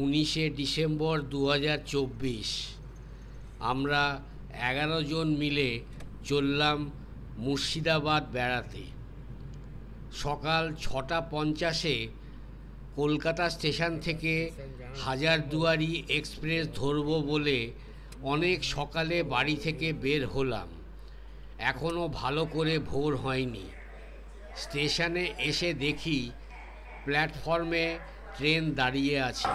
19শে December 2024 আমরা 11 জন মিলে চললাম মুর্শিদাবাদ বেড়াতে। সকাল 6:50-এ কলকাতা স্টেশন থেকে হাজারদুয়ারি এক্সপ্রেস ধরব বলে অনেক সকালে বাড়ি থেকে বের হলাম। এখনও ভালো করে ভোর হয়নি। স্টেশনে এসে দেখি প্ল্যাটফর্মে ট্রেন দাঁড়িয়ে আছে।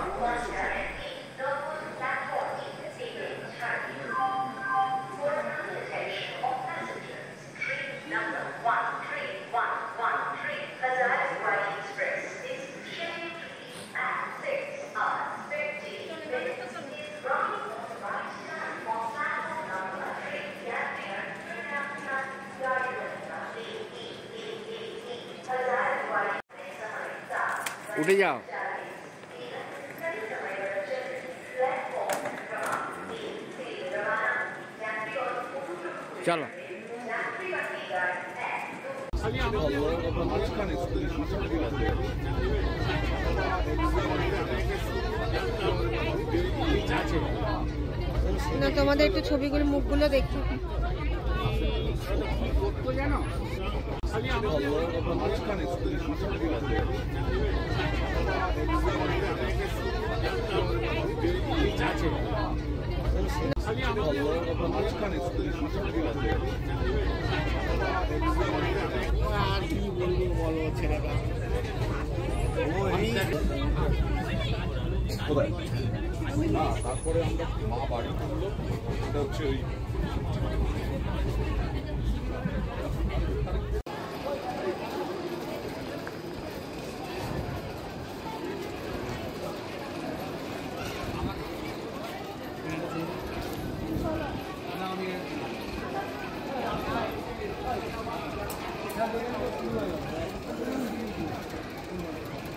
উঠে যাও। চলো। না, তোমাদের একটু ছবিগুলো মুখগুলো দেখি। আর কি বলবো বলো ছেলেটা। তারপরে আমরা মা বাড়ি করলো, এটা হচ্ছে ওই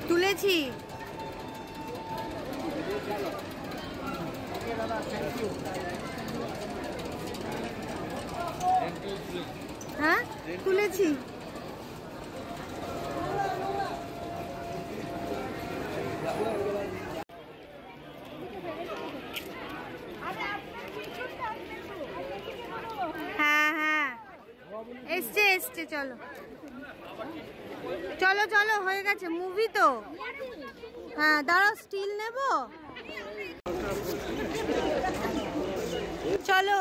তুলেছি। হ্যাঁ, তুলেছি। হ্যাঁ হ্যাঁ, এসছে এসছে। চলো চলো চলো, হয়ে গেছে মুভি তো। হ্যাঁ দাঁড়াও, স্টিল নেব। চলো।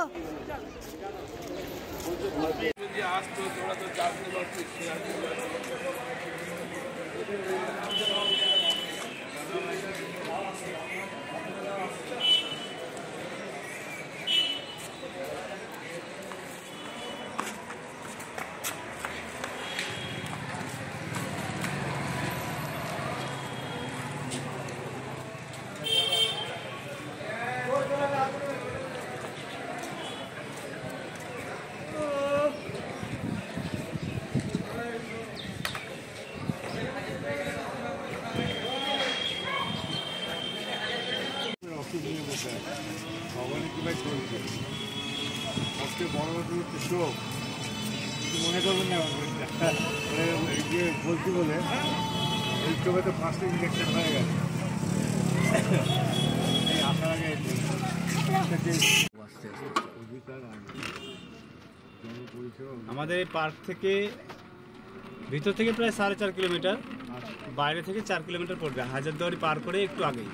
আজকে বড় শোক, মনে করবেন না যে বলছি বলে এই চোখে তো 5টা ইঞ্জেকশন হয়ে গেছে। এই আসার আগে আমাদের এই পার্ক থেকে ভিতর থেকে প্রায় 4.5 কিলোমিটার, বাইরে থেকে 4 কিলোমিটার পড়বে। হাজারদুয়ারি পার করে একটু আগেই।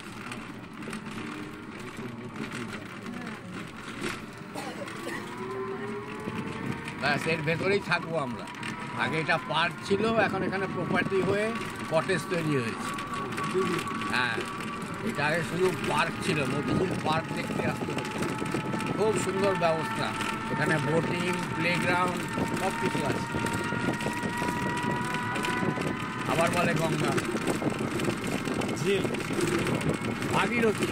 ব্যাস, এর ভেতরেই থাকবো আমরা। আগে এটা পার্ক ছিল, এখন এখানে প্রপার্টি হয়ে কটেজ তৈরি হয়েছে। হ্যাঁ, এটা আগে শুধু পার্ক ছিল, মতিঝিল পার্ক দেখতে আসতে হতো। খুব সুন্দর ব্যবস্থা, এখানে বোটিং, প্লেগ্রাউন্ড সব কিছু আছে। আবার বলে গঙ্গা, ঝিল, ভাগীরথী।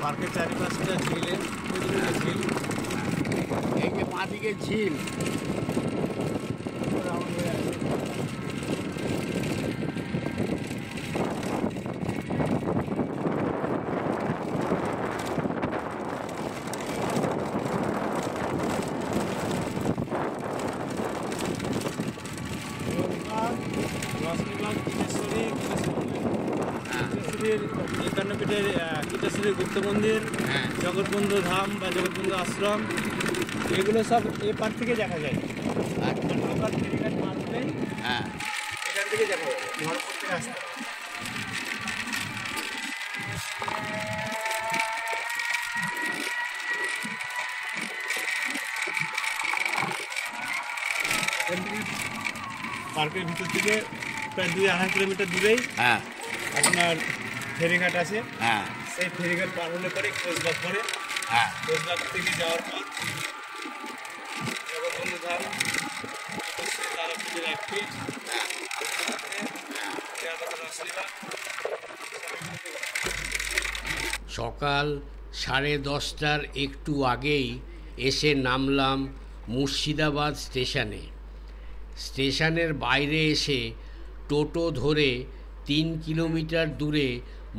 পার্কের চারিপাশটা ঝিলে, ঝিল। এই যে বাঁদিকে ঝিল, রশ্মিবাগ কীটেশ্বরী, কীটেশ্বরীর 51 ফিটের কীটেশ্বরী গুপ্ত মন্দির, জগৎবন্ধু ধাম বা জগৎবন্ধু আশ্রম, এগুলো সব এ পার থেকে দেখা যায়। নৌকার ফেরিঘাট পার হলেই এখান থেকে দেখা যায়, ভরপুর থেকে আসতে হবে। পার্কের ভিতর থেকে প্রায় 2-2.5 কিলোমিটার দূরেই আপনার ফেরিঘাট আছে। সেই ফেরিঘাট পার হলে পরে কোচবাগ পরে, কোচবাগ থেকে যাওয়ার পর জগৎবন্ধু ধাম, তারাপীঠের 1 ফিট, সকাল 10:30টার একটু আগেই এসে নামলাম মুর্শিদাবাদ স্টেশনে। স্টেশনের বাইরে এসে টোটো ধরে 3 কিলোমিটার দূরে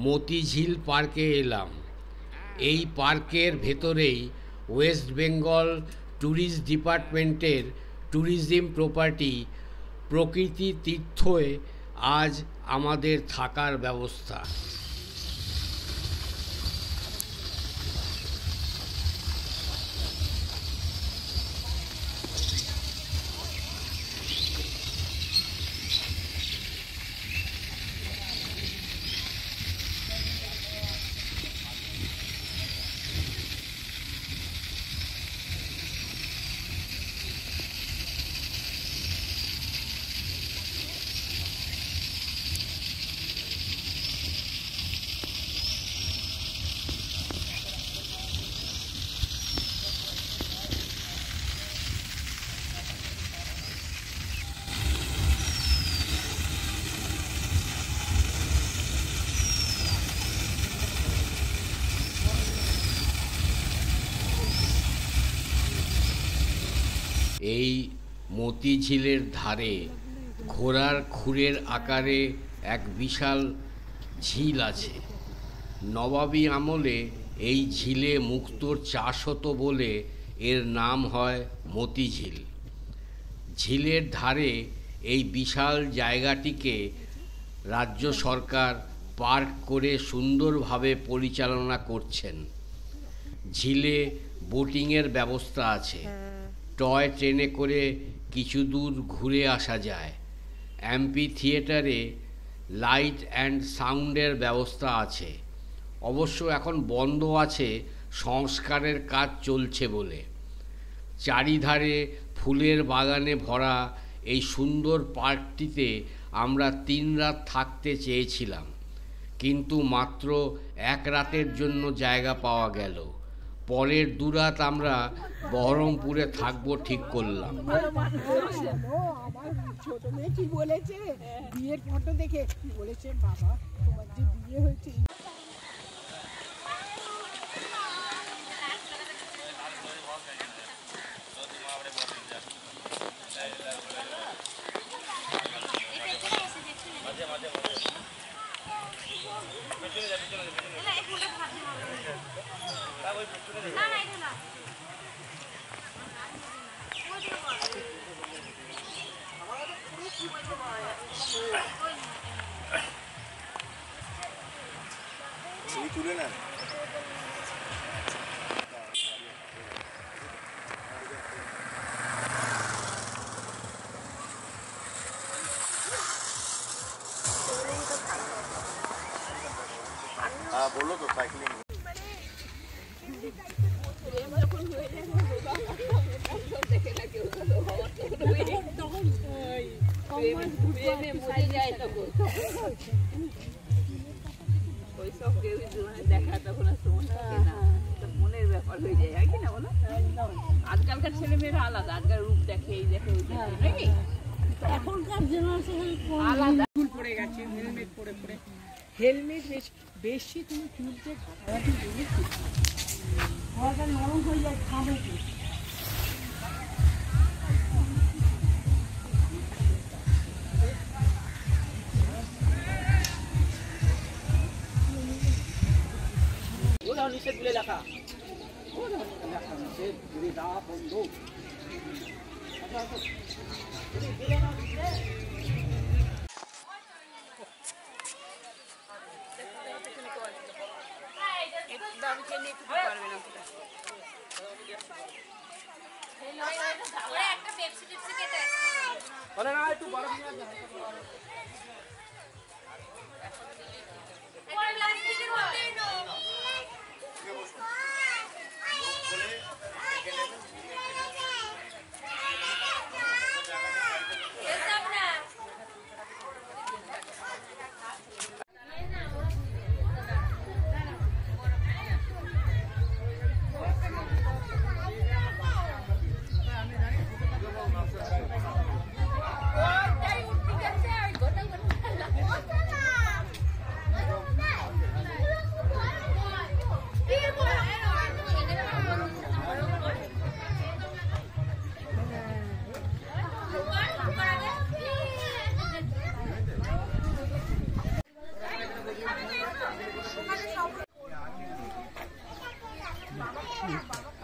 মতিঝিল পার্কে এলাম। এই পার্কের ভেতরেই ওয়েস্ট বেঙ্গল ট্যুরিস্ট ডিপার্টমেন্টের ট্যুরিজম প্রপার্টি প্রকৃতি তীর্থে আজ আমাদের থাকার ব্যবস্থা। এই মতিঝিলের ধারে ঘোড়ার খুরের আকারে এক বিশাল ঝিল আছে। নবাবী আমলে এই ঝিলে মুক্তোর চাষ হতো বলে এর নাম হয় মতিঝিল। ঝিলের ধারে এই বিশাল জায়গাটিকে রাজ্য সরকার পার্ক করে সুন্দরভাবে পরিচালনা করছেন। ঝিলে বোটিংয়ের ব্যবস্থা আছে, টয় ট্রেনে করে কিছু দূর ঘুরে আসা যায়। অ্যাম্পি থিয়েটারে লাইট অ্যান্ড সাউন্ডের ব্যবস্থা আছে, অবশ্য এখন বন্ধ আছে, সংস্কারের কাজ চলছে বলে। চারিধারে ফুলের বাগানে ভরা এই সুন্দর পার্কটিতে আমরা 3 রাত থাকতে চেয়েছিলাম, কিন্তু মাত্র 1 রাতের জন্য জায়গা পাওয়া গেল। পরের 2 রাত আমরা বহরমপুরে থাকবো ঠিক করলাম। আমার ছোট মেয়ে কি বলেছে, বিয়ের ফটো দেখে বলেছে, বাবা তোমার যে বিয়ে হয়েছে। তুলে না বললো তো সাইক্লিং আজকালকার ছেলেমেয়েরা আলাদা, আজকাল রূপ দেখে, এই দেখে, ওই দেখে, নাকি এখনকার জেনারেশন আলাদা। চুল পড়ে গেছে, হেলমেট পরে পরে, হেলমেট বেশি তুমি চুলতে ঘাটাঘাটি দেখেছি, নরম হয়ে যায়, খাবে কি নিষেধ বলে লেখা, নিষেধ বন্ধু। এইটুকু পারবে না অতটা।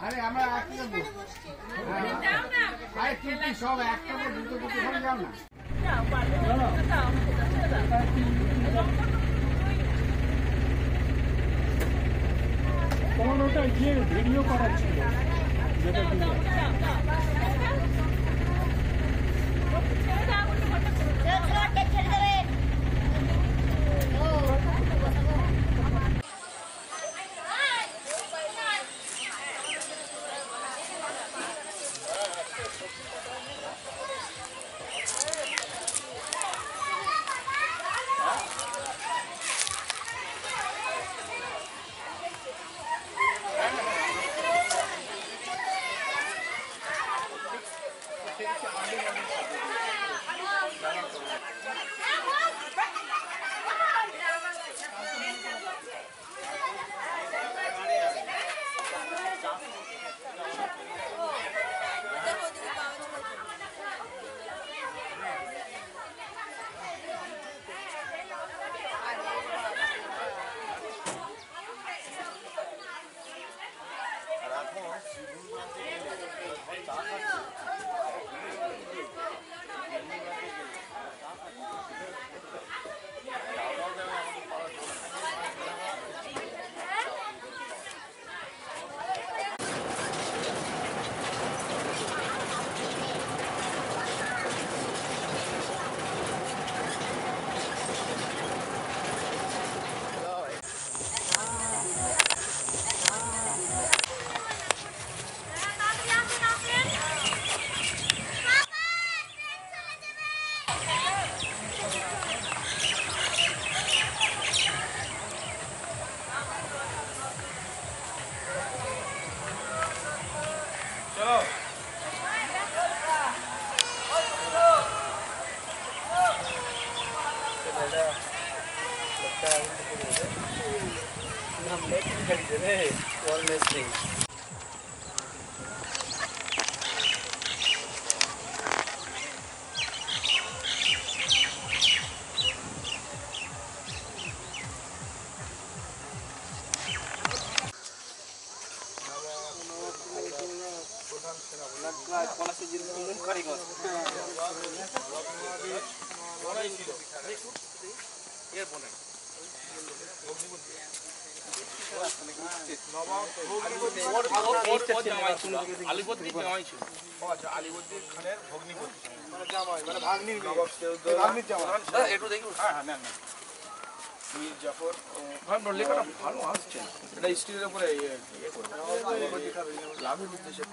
আরে আমরা একটু আরে কিন্তু সব একটা দুটো দুটো করে যাও না। তখন ওটা গিয়ে ভিডিও করার ছিল যেটা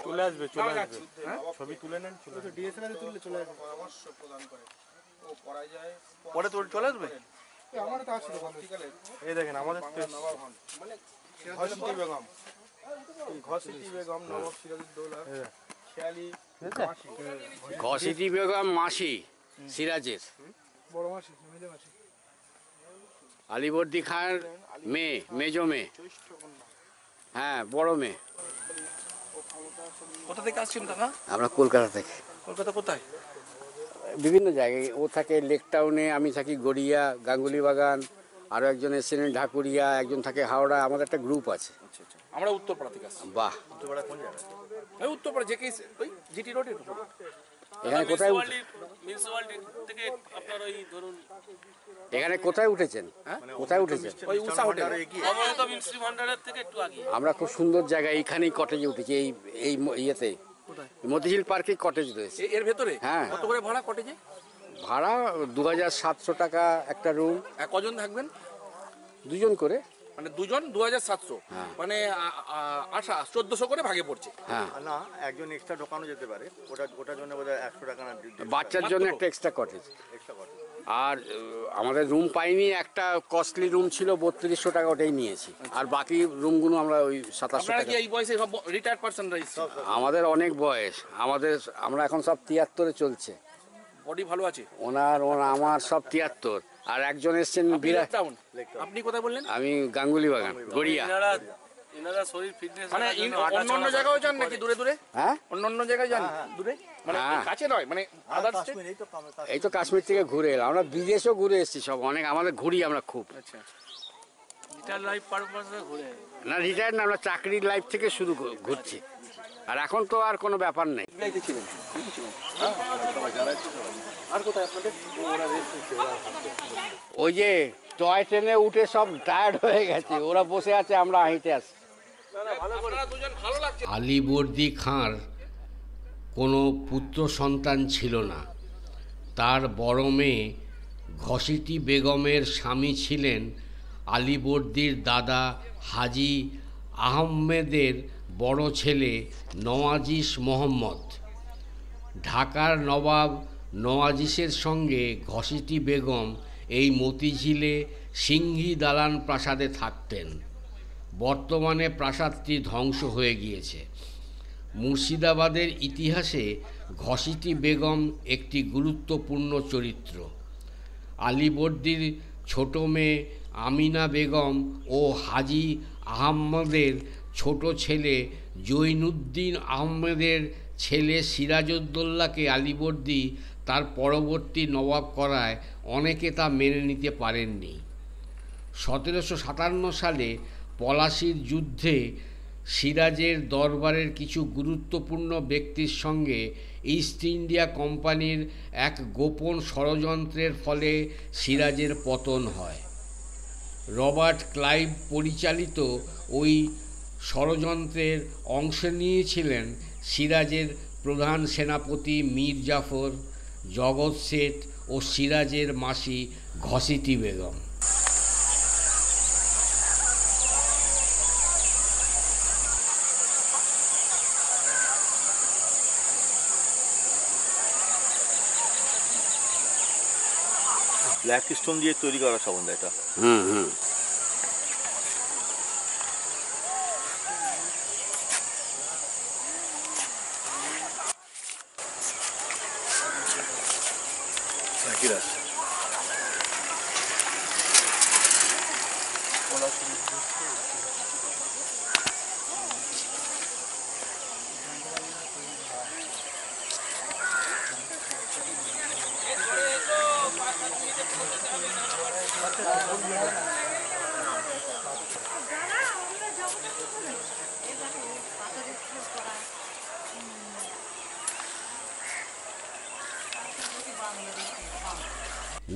চলে আসবে ছবি তুলে নেন ডিএসএলআর তুললে চলে আসবে পরামর্শ প্রদান করে ও করা যায় পরে তো চলে আসবে আমার তো আসছে এই দেখেন আমাদের মানে ঘসিটি বেগম নবাব সিরাজউদ্দৌলা খেয়ালি ঘসিটি বেগম মাসি সিরাজের বড় মাসি মেজো মাসি আলীবর্দী খান মেয়ে মেজো মেয়ে হ্যাঁ বড় মেয়ে। কোথা থেকে আসছেন কাকা? আমরা কলকাতা থেকে। কলকাতা কোথায়? বিভিন্ন জায়গায়, ও থাকে লেক টাউনে, আমি থাকি গড়িয়া গাঙ্গুলি বাগান, আরও একজন এসেছেন ঢাকুরিয়া, একজন থাকে হাওড়া, আমাদের একটা গ্রুপ আছে। আচ্ছা আচ্ছা, আমরা উত্তরপাড়া থেকে আসছি। বাহ, উত্তরপাড়া কোন জায়গায়? ওই উত্তরপাড়া জেকে ওই জিটি রোডের উপর। এখানে কোথায় থেকে আপনার ওই ধরুন এখানে কোথায় উঠেছেন? কোথায় উঠেছেন? ওই উষা হোটেল অমৃত মিষ্টি ভান্ডারের থেকে একটু আগে। আমরা খুব সুন্দর জায়গায় এইখানেই কটেজে উঠেছি, এই ইয়েতে মতিঝিল পার্কে কটেজ রয়েছে। এর ভেতরে হ্যাঁ। কত করে ভাড়া কটেজে? ভাড়া 2700 টাকা একটা রুম। কজন থাকবেন? 2 জন করে। মানে 2 জন 2700, মানে 1400 করে ভাগে পড়ছে। হ্যাঁ না, একজন এক্সট্রা ঢোকানো যেতে পারে, ওটার জন্য বোধহয় 100 টাকা না বাচ্চার জন্য একটা এক্সট্রা কটেজ। Extra cottage. আর আমাদের রুম পাইনি, একটা কস্টলি রুম ছিল 3200 টাকা, ওটাই নিয়েছি। আর বাকি রুমগুলো আমরা ওই 2700 আপনারা টাকা। কি এই বয়সে সব রিটায়ার্ড পারসনরা এসেছেন? আমাদের অনেক বয়স, আমরা এখন সব 73-এ চলছে। বডি ভালো আছে? আমার সব 73। আর একজন এসছেন বিরাট। আপনি কোথায় বললেন? আমি গাঙ্গুলি বাগান, গড়িয়া। এনারা শরীর ফিটনেস মানে অন্য জায়গাও যান নাকি দূরে দূরে? হ্যাঁ, অন্য জায়গায় যান দূরে, মানে কাছে নয়, মানে আদার স্টেট? এই তো কাশ্মীর থেকে ঘুরে এলাম। আমরা বিদেশেও ঘুরে এসেছি সব, অনেক আমাদের ঘুরি আমরা খুব। আচ্ছা, রিটায়ার লাইফ পারপাসে ঘুরে না, রিটায়ার না, আমরা চাকরির লাইফ থেকে শুরু ঘুরছি। আর এখন তো আর কোনো ব্যাপার নেই। আর কোথায় আপনাদের? ওই যে টয় ট্রেনে উঠে সব টায়ার্ড হয়ে গেছে, ওরা বসে আছে, আমরা হাঁটতে আসি। আলীবর্দী খাঁর কোনো পুত্র সন্তান ছিল না। তার বড় মেয়ে ঘসিটি বেগমের স্বামী ছিলেন আলীবর্দীর দাদা হাজী আহমেদের বড় ছেলে নওয়াজিস মোহাম্মদ। ঢাকার নবাব নওয়াজিসের সঙ্গে ঘসিটি বেগম এই মতিঝিলে সিংহী দালান প্রাসাদে থাকতেন। বর্তমানে প্রাসাদটি ধ্বংস হয়ে গিয়েছে। মুর্শিদাবাদের ইতিহাসে ঘসিটি বেগম একটি গুরুত্বপূর্ণ চরিত্র। আলীবর্দীর ছোট মেয়ে আমিনা বেগম ও হাজী আহমদের ছোট ছেলে জৈনুদ্দিন আহমেদের ছেলে সিরাজউদ্দৌলাকে আলীবর্দী তার পরবর্তী নবাব করায় অনেকে তা মেনে নিতে পারেননি। 1757 সালে পলাশীর যুদ্ধে সিরাজের দরবারের কিছু গুরুত্বপূর্ণ ব্যক্তির সঙ্গে ইস্ট ইন্ডিয়া কোম্পানির এক গোপন ষড়যন্ত্রের ফলে সিরাজের পতন হয়। রবার্ট ক্লাইভ পরিচালিত ওই ষড়যন্ত্রের অংশ নিয়েছিলেন সিরাজের প্রধান সেনাপতি মীর জাফর, জগৎ শেঠ ও সিরাজের মাসি ঘসিটি বেগম। ব্ল্যাক স্টোন দিয়ে তৈরি করা সম্বন্ধ এটা।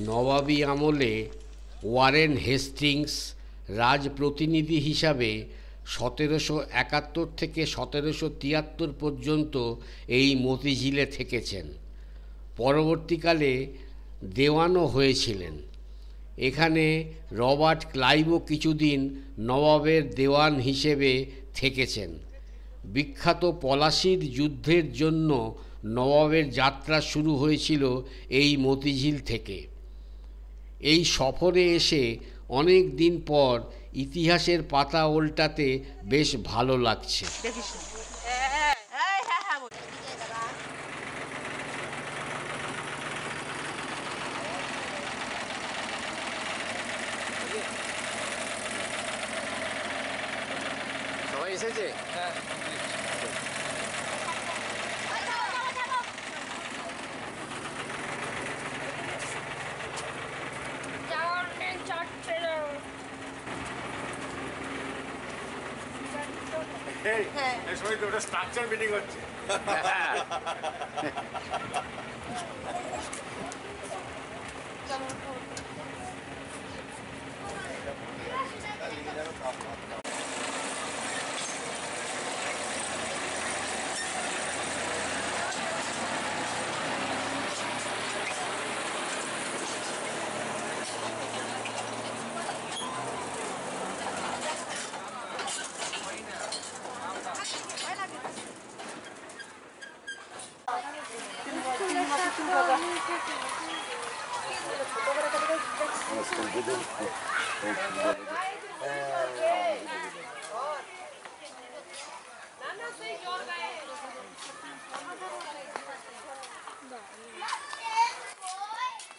নবাবী আমলে ওয়ারেন হেস্টিংস রাজপ্রতিনিধি হিসাবে 1771 থেকে 1773 পর্যন্ত এই মতিঝিলে থেকেছেন। পরবর্তীকালে দেওয়ানও হয়েছিলেন। এখানে রবার্ট ক্লাইভও কিছুদিন নবাবের দেওয়ান হিসেবে থেকেছেন। বিখ্যাত পলাশীর যুদ্ধের জন্য নবাবের যাত্রা শুরু হয়েছিল এই মতিঝিল থেকে। এই সফরে এসে অনেক দিন পর ইতিহাসের পাতা উল্টাতে বেশ ভালো লাগছে। সবাই এসেছে? হ্যাঁ এই সময় তো ওটা স্ট্রাকচার মিটিং হচ্ছে।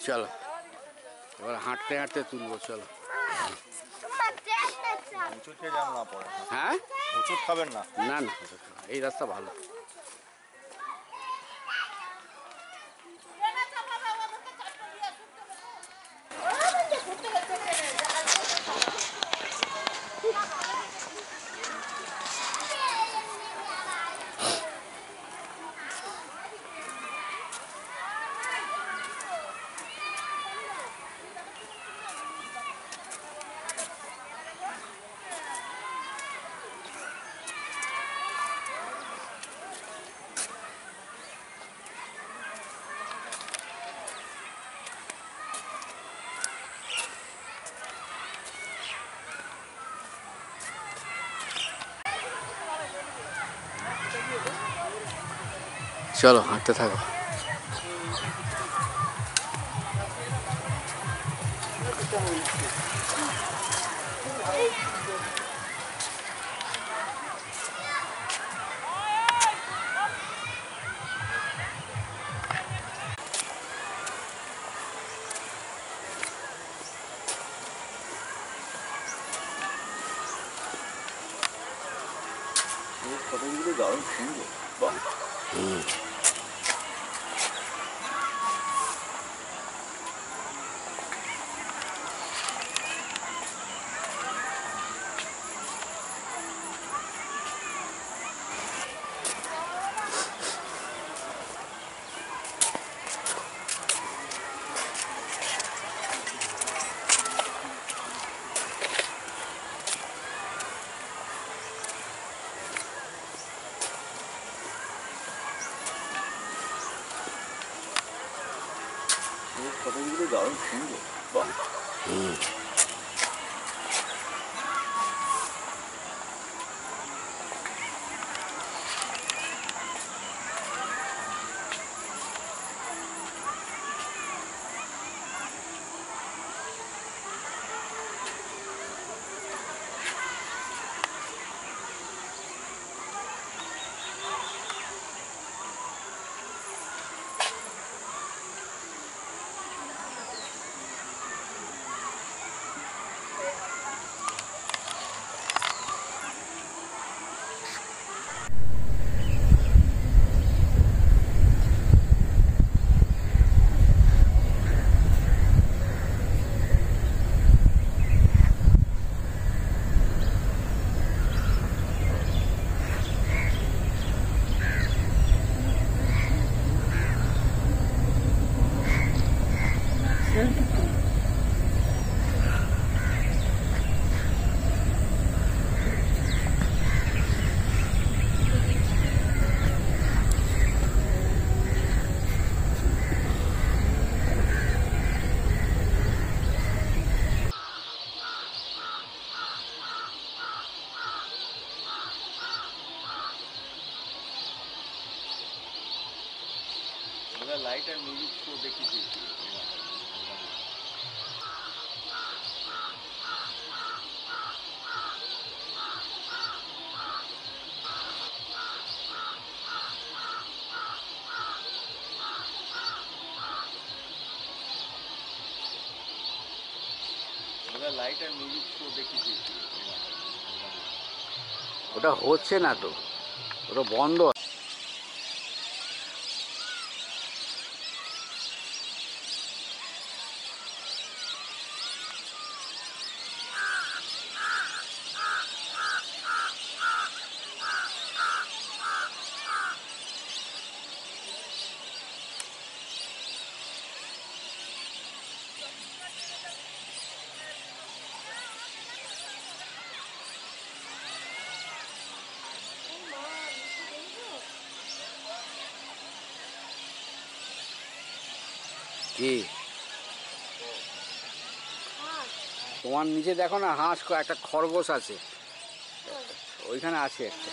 চলো এবার হাঁটতে হাঁটতে তুলবো, চলো। ওষুধ খেয়ে যেন না পড়ে। হ্যাঁ, ওষুধ খাবেন না। না না, এই রাস্তা ভালো। চলো হাঁটতে থাকো। কতগুলো দারুণ সুন্দর। বাহ। কতগুলো দারুণ সুন্দর। বাহ। লাইট আর মিউজিক শো দেখেছি। লাইট আর মিউজিক শো দেখেছি। ওটা হচ্ছে না তো, ওটা বন্ধ। কি তোমার নিচে দেখো না হাঁস একটা খরগোশ আছে ওইখানে আছে একটা